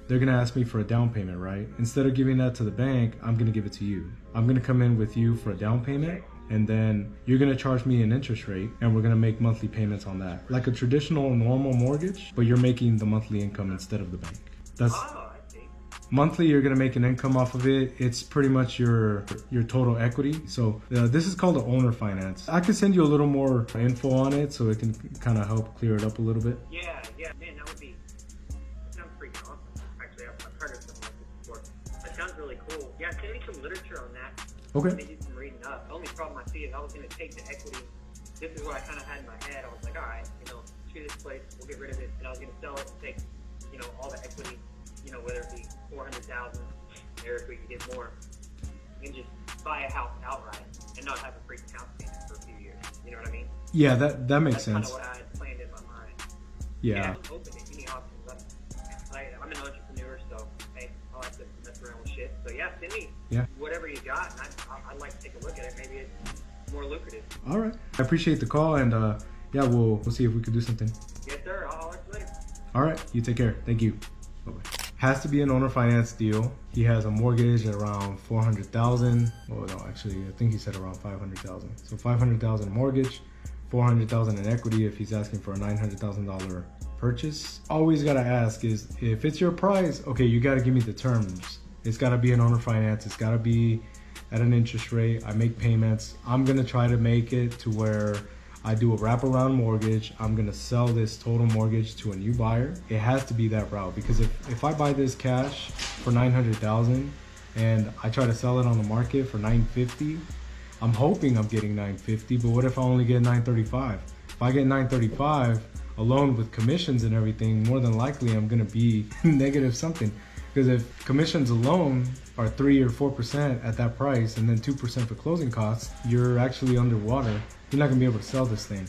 they're gonna ask me for a down payment, right? Instead of giving that to the bank, I'm gonna give it to you. I'm gonna come in with you for a down payment, and then you're gonna charge me an interest rate, and we're gonna make monthly payments on that. Like a traditional normal mortgage, but you're making the monthly income instead of the bank. That's monthly, you're gonna make an income off of it. It's pretty much your total equity. So this is called an owner finance. I can send you a little more info on it so it can kind of help clear it up a little bit. Yeah, man, that sounds freaking awesome. Actually, I've heard of something like this before. That sounds really cool. Yeah, send me some literature on that. Okay. Let me do some reading up. The only problem I see is I was gonna take the equity. This is what I kind of had in my head. I was like, all right, choose this place, we'll get rid of it, and I was gonna sell it and take, all the equity, whether it be 400,000, or if we could get more, and just buy a house outright and not have a freaking house payment for a few years. You know what I mean? Yeah, that makes sense. That's kind of what I had planned in my mind. Yeah. I'm open to any options. I'm an entrepreneur, so hey, I like to mess around with shit. So yeah, send me whatever you got, and I'd like to take a look at it. Maybe it's more lucrative. All right. I appreciate the call, and yeah, we'll see if we could do something. Yes, sir. I'll let you later. All right. You take care. Thank you. Bye-bye. Has to be an owner finance deal. He has a mortgage at around 400,000. Well, no, actually, I think he said around 500,000. So 500,000 mortgage, 400,000 in equity if he's asking for a $900,000 purchase. Always gotta ask is, if it's your price, okay, you gotta give me the terms. It's gotta be an owner finance. It's gotta be at an interest rate. I make payments. I'm gonna try to make it to where I do a wraparound mortgage. I'm gonna sell this total mortgage to a new buyer. It has to be that route, because if I buy this cash for 900,000 and I try to sell it on the market for 950, I'm hoping I'm getting 950, but what if I only get 935? If I get 935 alone with commissions and everything, more than likely I'm gonna be negative something. Because if commissions alone are 3 or 4% at that price, and then 2% for closing costs, you're actually underwater. You're not gonna be able to sell this thing.